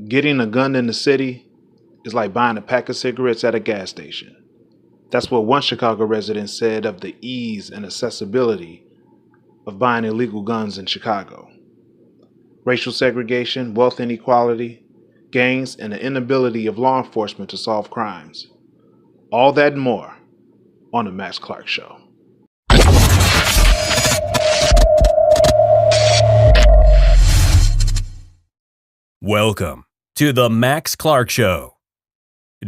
Getting a gun in the city is like buying a pack of cigarettes at a gas station. That's what one Chicago resident said of the ease and accessibility of buying illegal guns in Chicago. Racial segregation, wealth inequality, gangs, and the inability of law enforcement to solve crimes. All that and more on The Max Clark Show. Welcome to The Max Clark Show,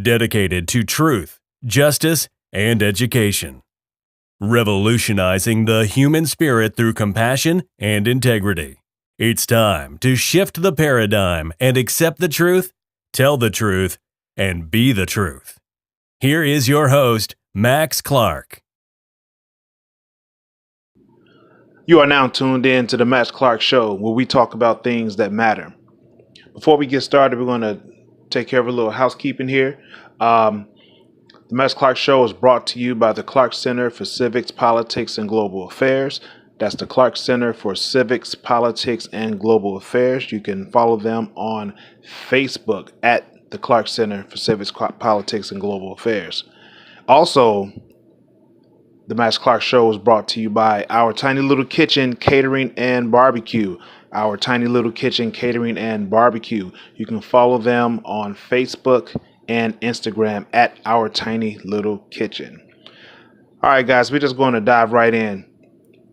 dedicated to truth, justice, and education, revolutionizing the human spirit through compassion and integrity. It's time to shift the paradigm and accept the truth, tell the truth, and be the truth. Here is your host, Max Clark. You are now tuned in to The Max Clark Show, where we talk about things that matter. Before we get started, we're going to take care of a little housekeeping here. The Max Clark Show is brought to you by the Clark Center for Civics, Politics, and Global Affairs. That's the Clark Center for Civics, Politics, and Global Affairs. You can follow them on Facebook at the Clark Center for Civics, Politics, and Global Affairs. Also, the Max Clark Show is brought to you by Our Tiny Little Kitchen Catering and Barbecue. Our Tiny Little Kitchen Catering and Barbecue. You can follow them on Facebook and Instagram at Our Tiny Little Kitchen. All right, guys, we're just going to dive right in.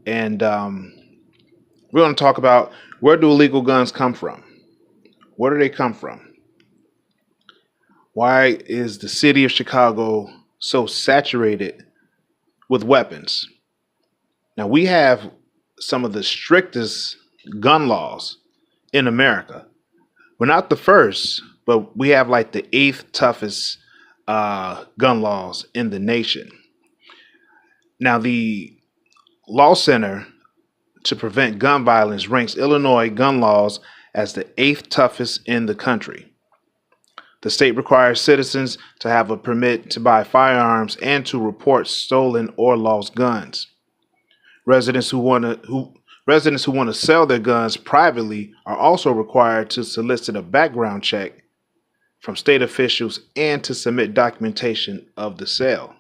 And we're going to talk about, where do illegal guns come from? Where do they come from? Why is the city of Chicago so saturated with weapons? Now, we have some of the strictest gun laws in America. We're not the first, but we have like the 8th toughest gun laws in the nation. Now, the Law Center to Prevent Gun Violence ranks Illinois gun laws as the 8th toughest in the country. The state requires citizens to have a permit to buy firearms and to report stolen or lost guns. Residents who want to sell their guns privately are also required to solicit a background check from state officials and to submit documentation of the sale.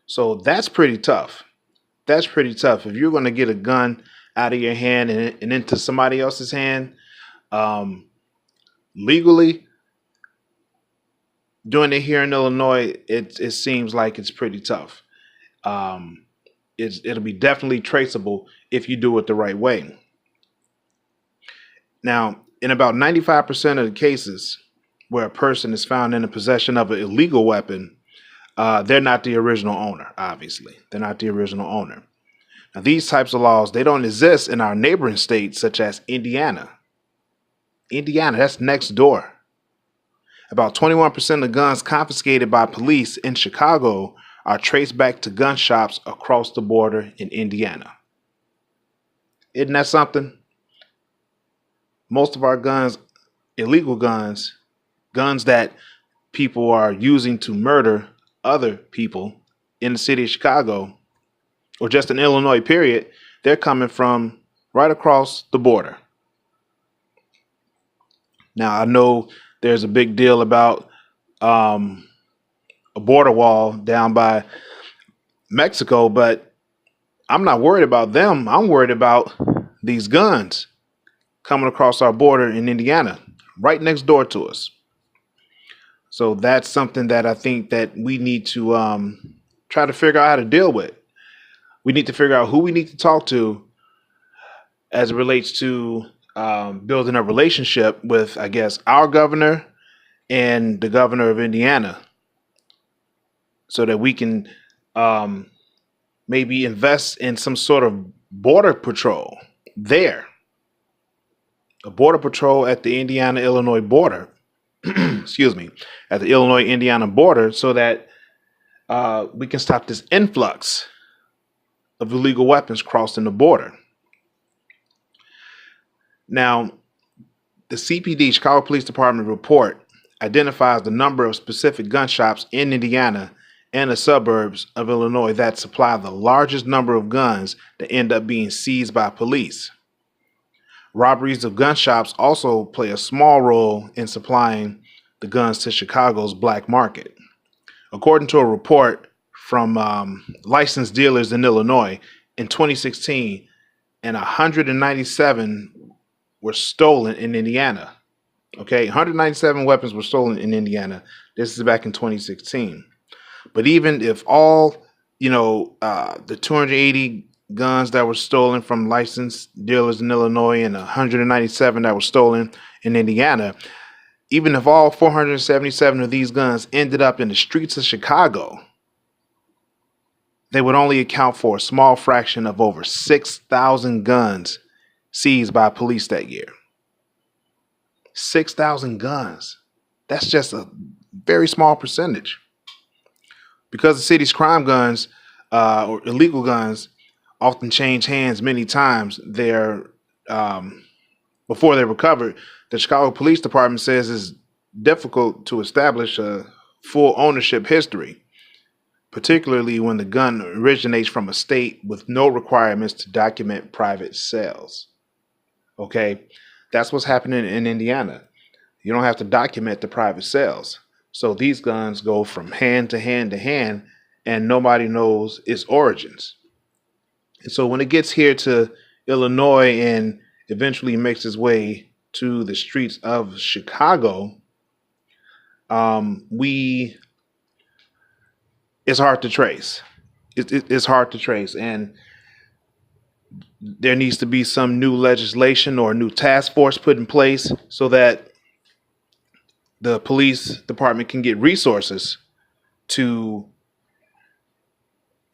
So that's pretty tough. That's pretty tough. If you're going to get a gun out of your hand and into somebody else's hand, legally, doing it here in Illinois, it seems like it's pretty tough. It'll be definitely traceable if you do it the right way. Now, in about 95% of the cases where a person is found in the possession of an illegal weapon, they're not the original owner, obviously. They're not the original owner. Now, these types of laws, they don't exist in our neighboring states, such as Indiana. Indiana, that's next door. About 21% of guns confiscated by police in Chicago are traced back to gun shops across the border in Indiana. Isn't that something? Most of our guns, illegal guns, guns that people are using to murder other people in the city of Chicago, or just in Illinois, period, they're coming from right across the border. Now, I know there's a big deal about a border wall down by Mexico, but I'm not worried about them. I'm worried about these guns coming across our border in Indiana, right next door to us. So that's something that I think that we need to try to figure out how to deal with. We need to figure out who we need to talk to as it relates to building a relationship with, I guess, our governor and the governor of Indiana, so that we can maybe invest in some sort of border patrol there. A border patrol at the Indiana-Illinois border, excuse me, at the Illinois-Indiana border, so that we can stop this influx of illegal weapons crossing the border. Now, the CPD, Chicago Police Department report, identifies the number of specific gun shops in Indiana and the suburbs of Illinois that supply the largest number of guns that end up being seized by police. Robberies of gun shops also play a small role in supplying the guns to Chicago's black market. According to a report from licensed dealers in Illinois, in 2016, and 197 were stolen in Indiana. Okay, 197 weapons were stolen in Indiana. This is back in 2016. But even if all, the 280 guns that were stolen from licensed dealers in Illinois and 197 that were stolen in Indiana, even if all 477 of these guns ended up in the streets of Chicago, they would only account for a small fraction of over 6,000 guns seized by police that year. 6,000 guns. That's just a very small percentage. Because the city's crime guns or illegal guns often change hands many times, before they're recovered, the Chicago Police Department says it's difficult to establish a full ownership history, particularly when the gun originates from a state with no requirements to document private sales. Okay, that's what's happening in Indiana. You don't have to document the private sales. So these guns go from hand to hand to hand, and nobody knows its origins. And so when it gets here to Illinois and eventually makes its way to the streets of Chicago, it's hard to trace. It's hard to trace, and there needs to be some new legislation or a new task force put in place so that the police department can get resources to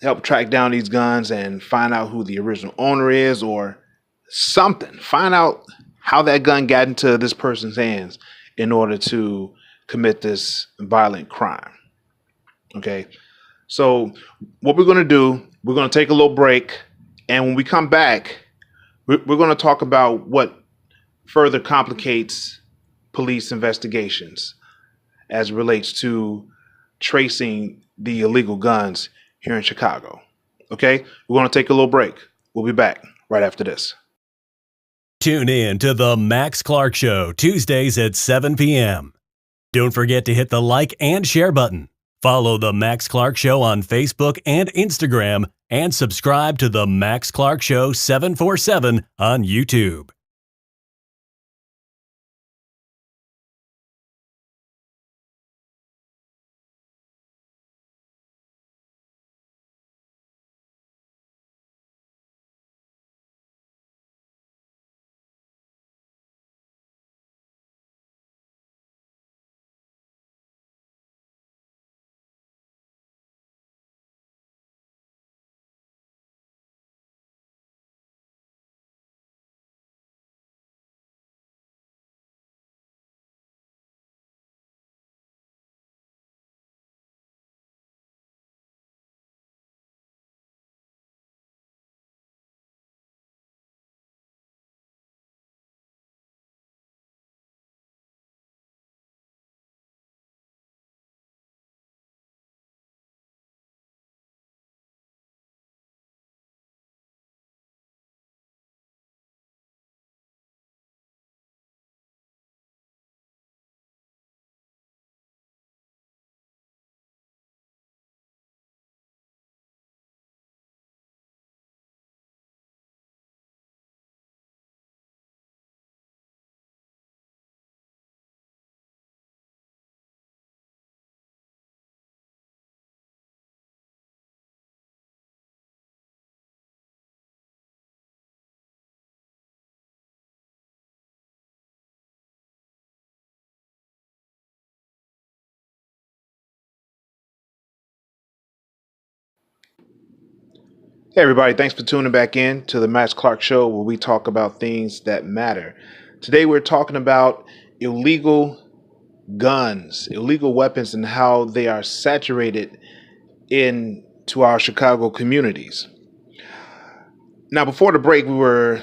help track down these guns and find out who the original owner is or something. Find out how that gun got into this person's hands in order to commit this violent crime. Okay. So what we're going to do, we're going to take a little break. And when we come back, we're going to talk about what further complicates police investigations as it relates to tracing the illegal guns here in Chicago. Okay, we're going to take a little break. We'll be back right after this. Tune in to The Max Clark Show, Tuesdays at 7 p.m. Don't forget to hit the like and share button. Follow The Max Clark Show on Facebook and Instagram, and subscribe to The Max Clark Show 747 on YouTube. Hey everybody, thanks for tuning back in to the Max Clark Show, where we talk about things that matter. Today we're talking about illegal guns, illegal weapons, and how they are saturated into our Chicago communities. Now, before the break, we were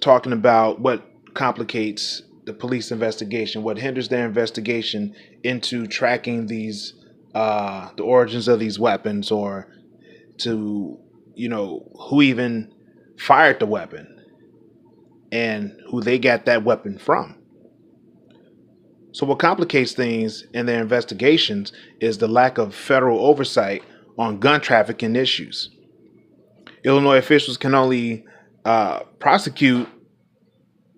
talking about what complicates the police investigation, what hinders their investigation into tracking these, the origins of these weapons, or to, who even fired the weapon. and who they got that weapon from. So what complicates things in their investigations is the lack of federal oversight on gun trafficking issues. Illinois officials can only prosecute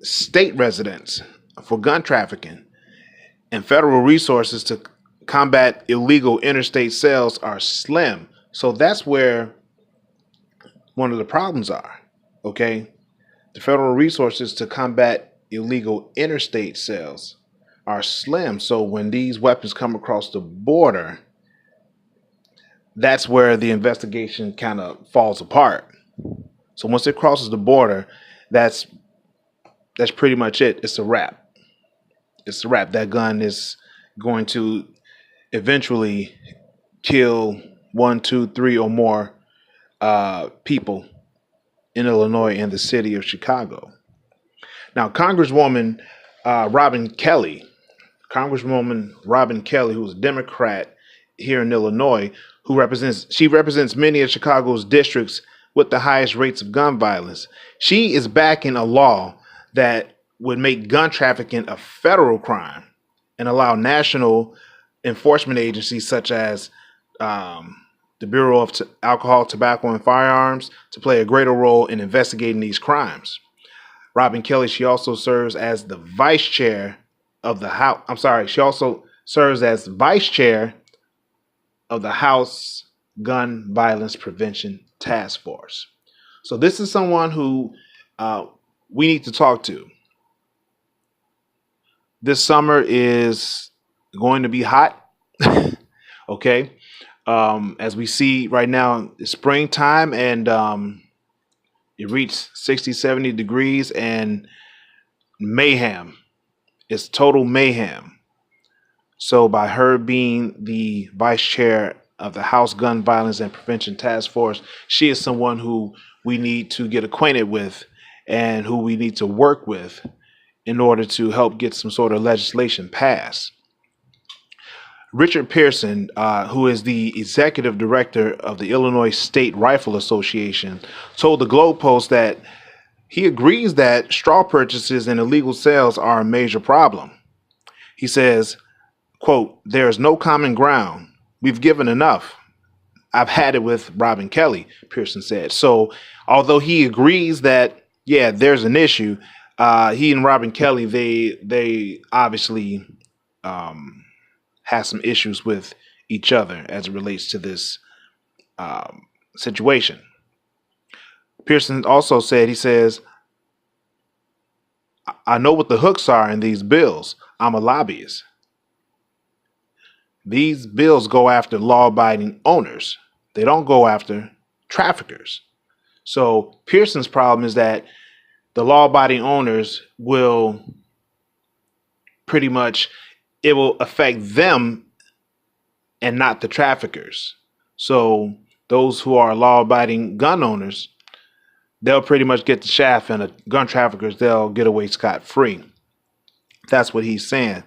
state residents for gun trafficking, and federal resources to combat illegal interstate sales are slim. So that's where one of the problems are. Okay, the federal resources to combat illegal interstate sales are slim. So when these weapons come across the border, that's where the investigation kind of falls apart. So once it crosses the border, that's pretty much it. It's a wrap. It's a wrap. That gun is going to eventually kill 1, 2, 3 or more people in Illinois and the city of Chicago. Now, Congresswoman Robin Kelly, who's a Democrat here in Illinois, she represents many of Chicago's districts with the highest rates of gun violence. She is backing a law that would make gun trafficking a federal crime and allow national enforcement agencies such as the Bureau of Alcohol, Tobacco, and Firearms to play a greater role in investigating these crimes. Robin Kelly, she also serves as the vice chair of the House. She also serves as vice chair of the House Gun Violence Prevention Task Force. So this is someone who we need to talk to. This summer is going to be hot. Okay. As we see right now, it's springtime and it reached 60, 70 degrees and mayhem. It's total mayhem. So by her being the vice chair of the House Gun Violence and Prevention Task Force, she is someone who we need to get acquainted with and who we need to work with in order to help get some sort of legislation passed. Richard Pearson, who is the executive director of the Illinois State Rifle Association, told the Globe Post that he agrees that straw purchases and illegal sales are a major problem. He says, quote, "There is no common ground. We've given enough. I've had it with Robin Kelly," Pearson said. So although he agrees that, yeah, there's an issue, he and Robin Kelly, they obviously has some issues with each other as it relates to this situation. Pearson also said, he says, "I know what the hooks are in these bills. I'm a lobbyist. These bills go after law-abiding owners. They don't go after traffickers." So Pearson's problem is that the law-abiding owners will pretty much, it will affect them and not the traffickers. So those who are law-abiding gun owners, they'll pretty much get the shaft, and the gun traffickers, they'll get away scot-free. That's what he's saying.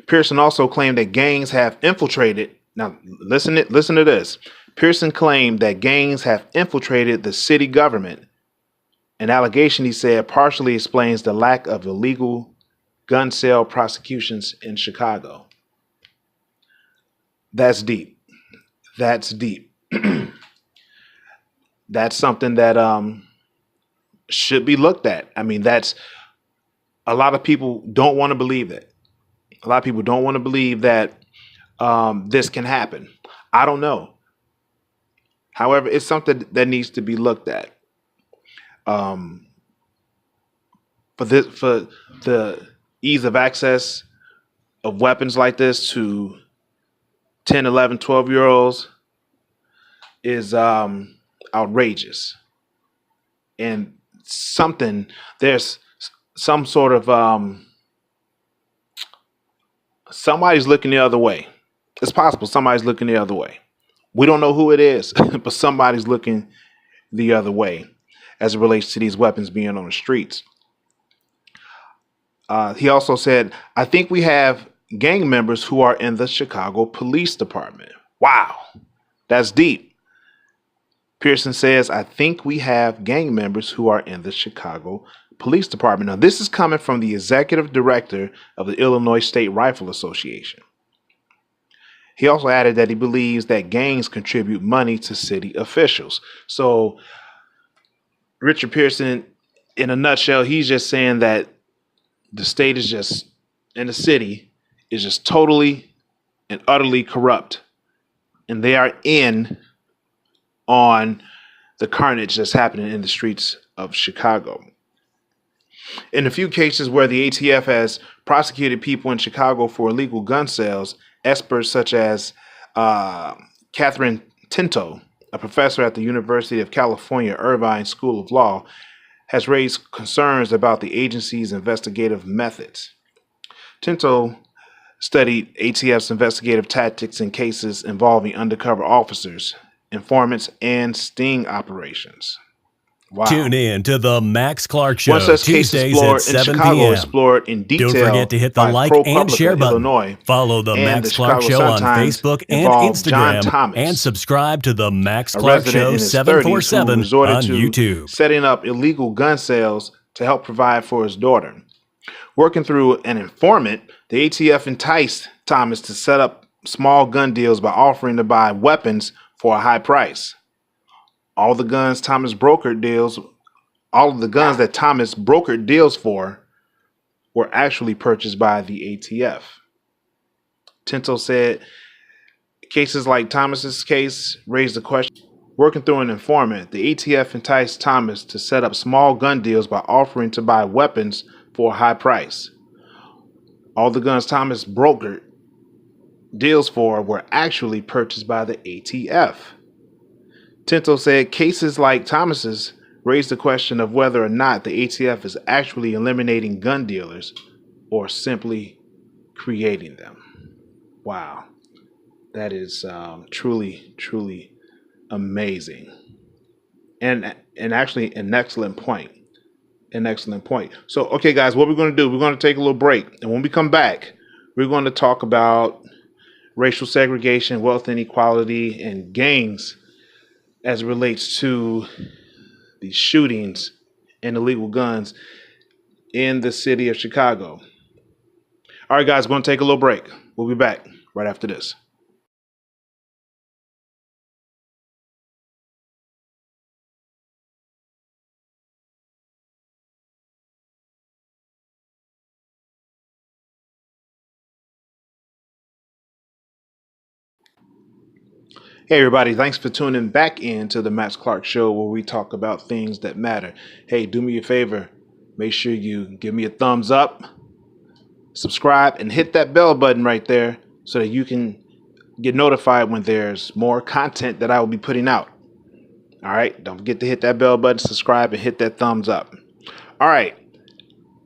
Pearson also claimed that gangs have infiltrated. Now, listen to this. Pearson claimed that gangs have infiltrated the city government. An allegation, he said, partially explains the lack of illegal gun sale prosecutions in Chicago. That's deep. That's deep. That's something that should be looked at. I mean, that's, a lot of people don't want to believe it. A lot of people don't want to believe that this can happen. I don't know. However, it's something that needs to be looked at. For the ease of access of weapons like this to 10, 11, 12-year-olds is outrageous. And there's some sort of somebody's looking the other way. It's possible somebody's looking the other way. We don't know who it is, but somebody's looking the other way as it relates to these weapons being on the streets. He also said, "I think we have gang members who are in the Chicago Police Department." Wow, that's deep. Pearson says, "I think we have gang members who are in the Chicago Police Department. Now, this is coming from the executive director of the Illinois State Rifle Association. He also added that he believes that gangs contribute money to city officials. So, Richard Pearson, in a nutshell, he's just saying that the state is just, and the city is just totally and utterly corrupt. And they are in on the carnage that's happening in the streets of Chicago. In a few cases where the ATF has prosecuted people in Chicago for illegal gun sales, experts such as Catherine Tinto, a professor at the University of California, Irvine School of Law, has raised concerns about the agency's investigative methods. Tinto studied ATF's investigative tactics in cases involving undercover officers, informants, and sting operations. Wow. Tune in to the Max Clark Show, One such case Tuesdays explored at in 7 Chicago p.m. explored in detail. Don't forget to hit the by like and share ProPublica, button. Illinois, Follow the and Max the Clark Chicago Show on Sun-Times Facebook and involved John Instagram, Thomas, and subscribe to the Max a Clark resident Show in his 747 30s who resorted on to YouTube. setting up illegal gun sales to help provide for his daughter. Working through an informant, the ATF enticed Thomas to set up small gun deals by offering to buy weapons for a high price. All of the guns that Thomas brokered deals for were actually purchased by the ATF. Tinto said cases like Thomas's case raised the question. Working through an informant, the ATF enticed Thomas to set up small gun deals by offering to buy weapons for a high price. All the guns Thomas brokered deals for were actually purchased by the ATF. Tinto said cases like Thomas's raised the question of whether or not the ATF is actually eliminating gun dealers or simply creating them. Wow. That is truly, truly amazing. And actually an excellent point. So, okay, guys, what we're going to do, we're going to take a little break. And when we come back, we're going to talk about racial segregation, wealth inequality, and gangs as it relates to the shootings and illegal guns in the city of Chicago. All right, guys, we're going to take a little break. We'll be back right after this. Hey everybody, thanks for tuning back in to the Max Clark Show, where we talk about things that matter. Hey, do me a favor, make sure you give me a thumbs up, subscribe, and hit that bell button right there so that you can get notified when there's more content that I will be putting out. All right, don't forget to hit that bell button, subscribe, and hit that thumbs up. All right,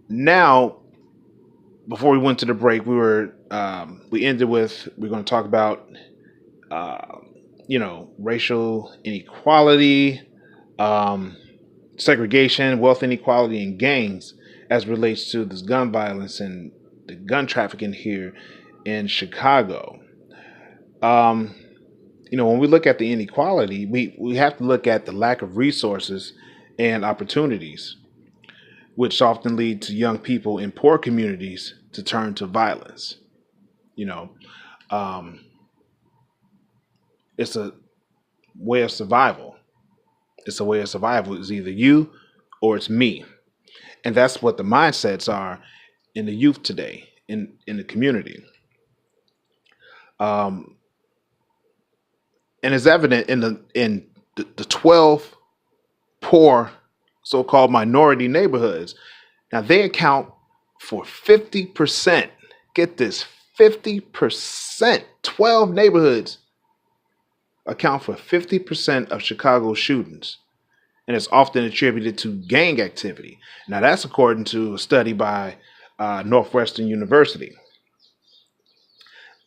now, before we went to the break, we're going to talk about racial inequality, segregation, wealth inequality, and gangs as relates to this gun violence and the gun trafficking here in Chicago. When we look at the inequality, we have to look at the lack of resources and opportunities, which often lead to young people in poor communities to turn to violence. It's a way of survival. It's either you or it's me. And that's what the mindsets are in the youth today, in the community. And it's evident in the 12 poor so-called minority neighborhoods. Now they account for 50%. Get this, 50%. 12 neighborhoods account for 50% of Chicago's shootings, and it's often attributed to gang activity. Now, that's according to a study by Northwestern University.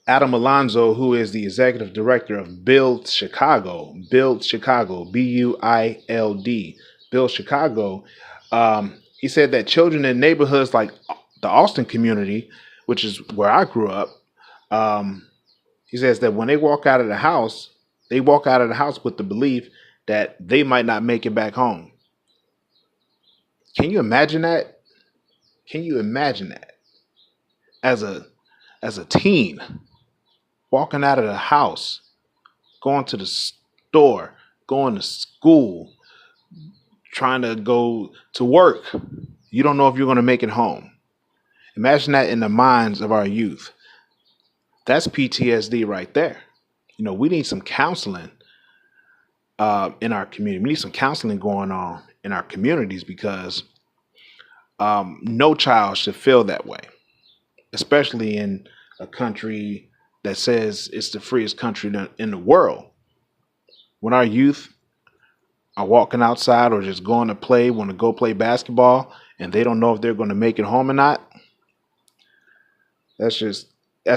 Adam Alonzo, who is the executive director of Build Chicago, Build, B-U-I-L-D, Build Chicago, he said that children in neighborhoods like the Austin community, which is where I grew up, he says that when they walk out of the house with the belief that they might not make it back home. Can you imagine that? Can you imagine that as a teen walking out of the house, going to the store, going to school, trying to go to work? You don't know if you're going to make it home. Imagine that in the minds of our youth. That's PTSD right there. We need some counseling in our community. We need some counseling going on in our communities because no child should feel that way, especially in a country that says it's the freest country in the world. When our youth are walking outside or just going to play, want to go play basketball, and they don't know if they're going to make it home or not, that's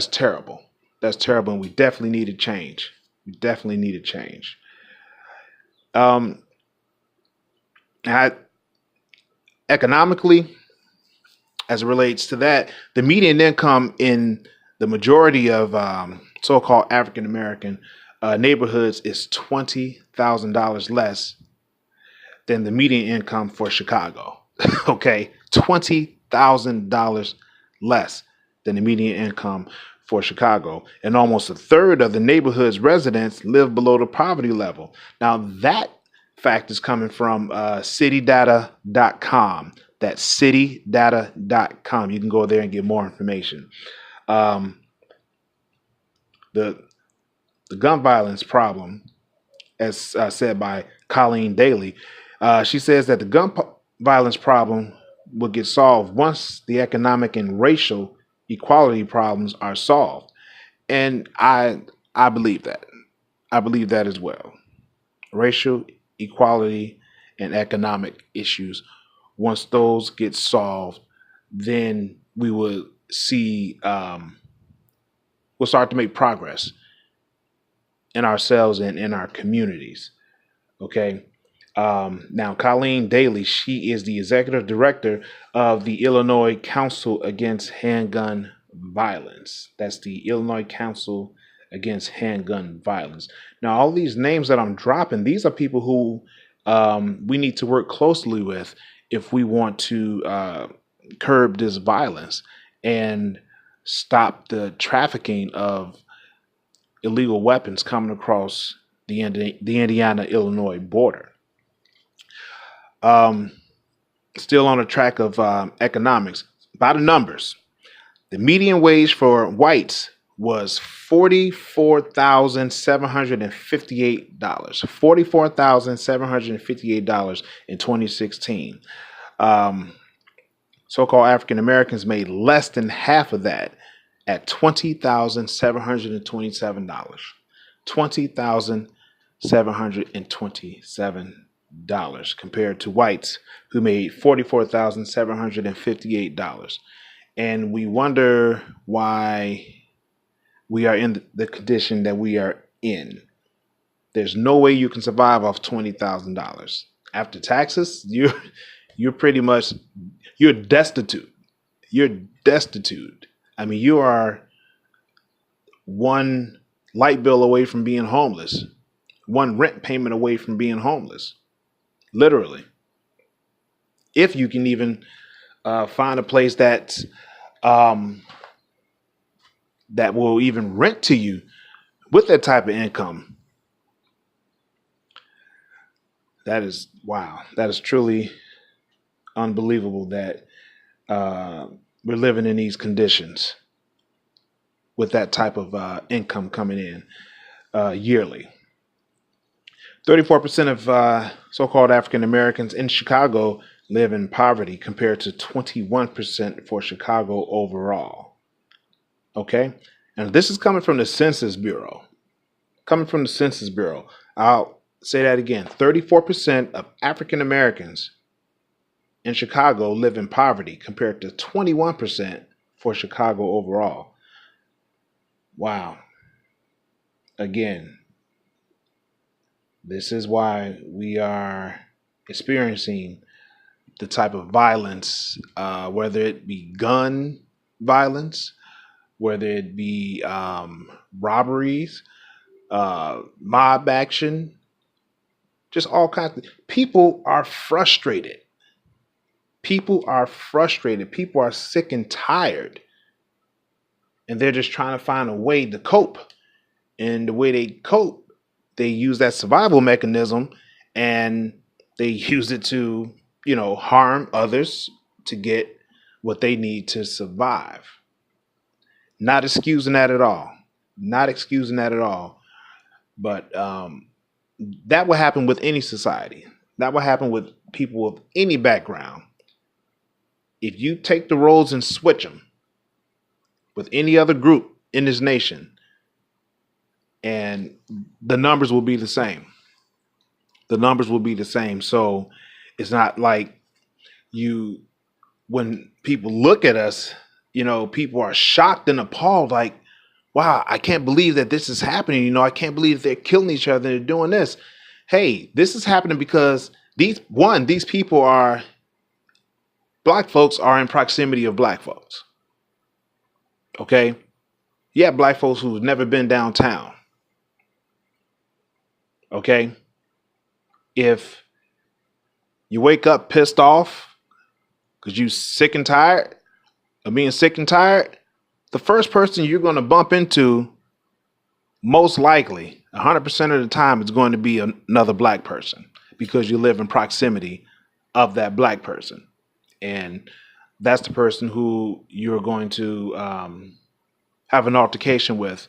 terrible. That's terrible, and we definitely need to change. We definitely need to change. Um, Economically, as it relates to that, the median income in the majority of so-called African American neighborhoods is $20,000 less than the median income for Chicago. Okay, $20,000 less than the median income for Chicago, and almost a third of the neighborhood's residents live below the poverty level. Now, that fact is coming from citydata.com. That's citydata.com. You can go there and get more information. Um, the the gun violence problem, as said by Colleen Daly, she says that the violence problem will get solved once the economic and racial equality problems are solved. And I believe that. I believe that as well. Racial equality and economic issues, once those get solved, then we will see, we'll start to make progress in ourselves and in our communities. Okay. Now, Colleen Daly, she is the executive director of the Illinois Council Against Handgun Violence. That's the Illinois Council Against Handgun Violence. Now, all these names that I'm dropping, these are people who we need to work closely with if we want to curb this violence and stop the trafficking of illegal weapons coming across the Indiana-Illinois border. Still on the track of economics, by the numbers, the median wage for whites was $44,758. $44,758 in 2016. So-called African Americans made less than half of that at $20,727. $20,727 compared to whites who made $44,758. And we wonder why we are in the condition that we are in. There's no way you can survive off $20,000 after taxes. You're pretty much destitute. You're destitute. I mean, you are one light bill away from being homeless, one rent payment away from being homeless, literally. If you can even find a place that will even rent to you with that type of income. That is, wow. That is truly unbelievable that we're living in these conditions with that type of income coming in yearly. 34% of so-called African Americans in Chicago live in poverty compared to 21% for Chicago overall. Okay? And this is coming from the Census Bureau. I'll say that again. 34% of African Americans in Chicago live in poverty compared to 21% for Chicago overall. Wow. Again, this is why we are experiencing the type of violence, whether it be gun violence, whether it be robberies, mob action, just all kinds of people are frustrated. People are frustrated. People are sick and tired. And they're just trying to find a way to cope. And the way they cope, they use that survival mechanism and they use it to, harm others to get what they need to survive. Not excusing that at all. Not excusing that at all. But that will happen with any society. That will happen with people of any background. If you take the roles and switch them with any other group in this nation, and the numbers will be the same. The numbers will be the same. So it's not like when people look at us, people are shocked and appalled, like, wow, I can't believe that this is happening. I can't believe they're killing each other. They're doing this. Hey, this is happening because these people are, black folks are in proximity of black folks. Okay. You have black folks who've never been downtown. Okay. If you wake up pissed off because you sick and tired of being sick and tired, the first person you're going to bump into, most likely 100% of the time, is going to be another black person, because you live in proximity of that black person. And that's the person who you're going to have an altercation with.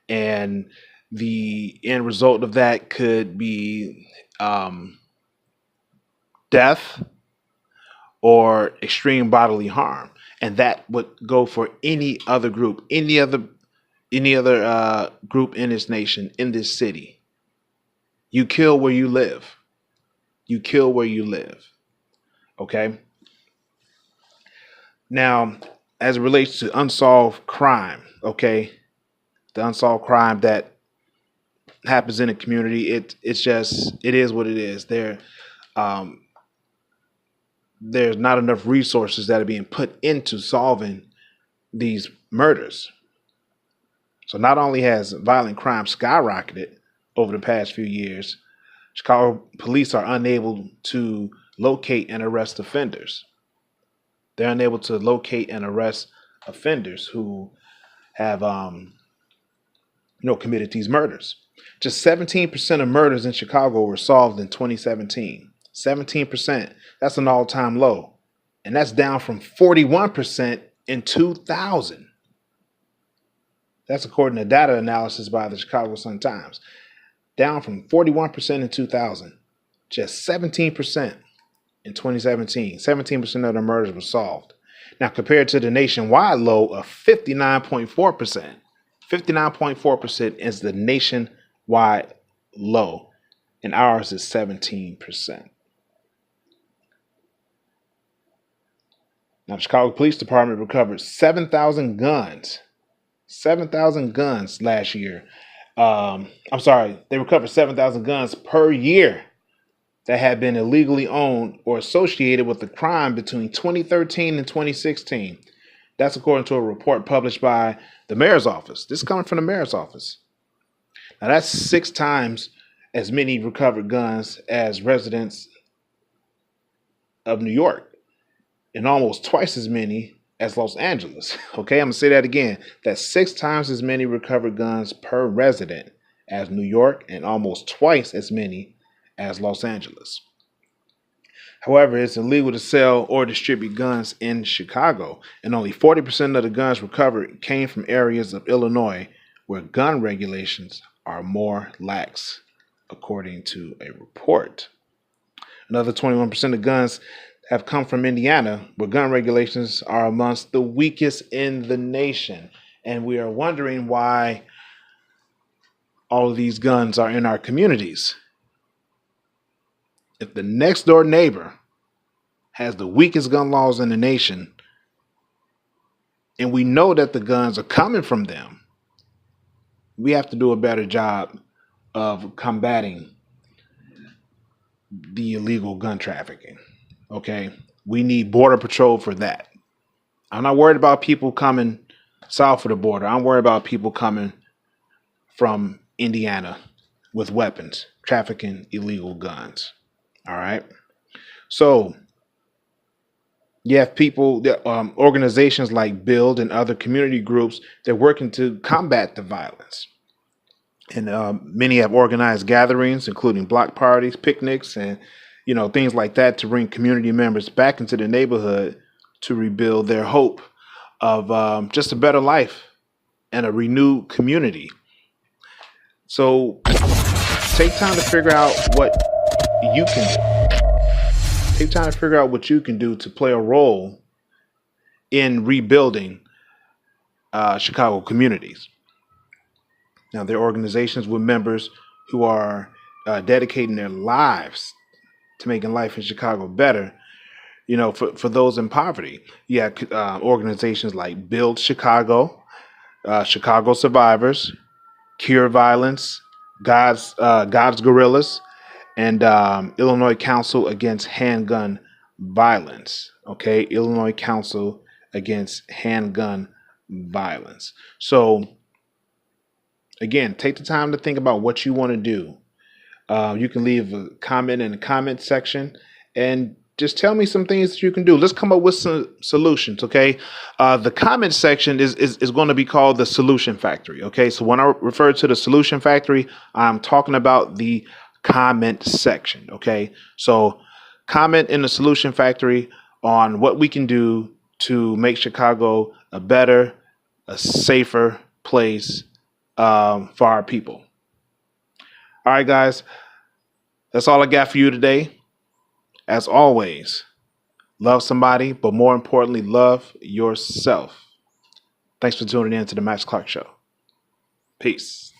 And the end result of that could be death or extreme bodily harm. And that would go for any other group, any other group in this nation, in this city. You kill where you live. You kill where you live. Okay. Now, as it relates to unsolved crime, okay, the unsolved crime that happens in a community, it is what it is. There's not enough resources that are being put into solving these murders. So not only has violent crime skyrocketed over the past few years, Chicago police are unable to locate and arrest offenders. They're unable to locate and arrest offenders who have, committed these murders. Just 17% of murders in Chicago were solved in 2017. 17%. That's an all-time low. And that's down from 41% in 2000. That's according to data analysis by the Chicago Sun-Times. Down from 41% in 2000. Just 17% in 2017. 17% of the murders were solved. Now, compared to the nationwide low of 59.4%. 59.4% is the nationwide low. And ours is 17%. Now, the Chicago Police Department recovered 7,000 guns. 7,000 guns last year. They recovered 7,000 guns per year that had been illegally owned or associated with the crime between 2013 and 2016. That's according to a report published by the mayor's office. This is coming from the mayor's office. Now, that's 6 times as many recovered guns as residents of New York, and almost twice as many as Los Angeles. Okay, I'm going to say that again. That's 6 times as many recovered guns per resident as New York, and almost twice as many as Los Angeles. However, it's illegal to sell or distribute guns in Chicago, and only 40% of the guns recovered came from areas of Illinois where gun regulations are more lax, according to a report. Another 21% of guns have come from Indiana, where gun regulations are amongst the weakest in the nation. And we are wondering why all of these guns are in our communities. If the next door neighbor has the weakest gun laws in the nation, and we know that the guns are coming from them, we have to do a better job of combating the illegal gun trafficking. Okay, we need Border Patrol for that. I'm not worried about people coming south of the border. I'm worried about people coming from Indiana with weapons, trafficking illegal guns. All right. So You have people, organizations like Build and other community groups that are working to combat the violence. And many have organized gatherings, including block parties, picnics, and things like that to bring community members back into the neighborhood to rebuild their hope of just a better life and a renewed community. So take time to figure out what you can do. Take time to figure out what you can do to play a role in rebuilding Chicago communities. Now, there are organizations with members who are dedicating their lives to making life in Chicago better. For those in poverty, you have organizations like Build Chicago, Chicago Survivors, Cure Violence, God's Gorillas, and Illinois Council Against Handgun Violence. Okay, Illinois Council Against Handgun Violence. So again, take the time to think about what you want to do. You can leave a comment in the comment section and just tell me some things that you can do. Let's come up with some solutions, okay? The comment section is going to be called the Solution Factory, okay? So when I refer to the Solution Factory, I'm talking about the comment section, okay? So comment in the Solution Factory on what we can do to make Chicago a better, a safer place for our people. All right, guys, that's all I got for you today. As always, love somebody, but more importantly, love yourself. Thanks for tuning in to the Max Clark Show. Peace.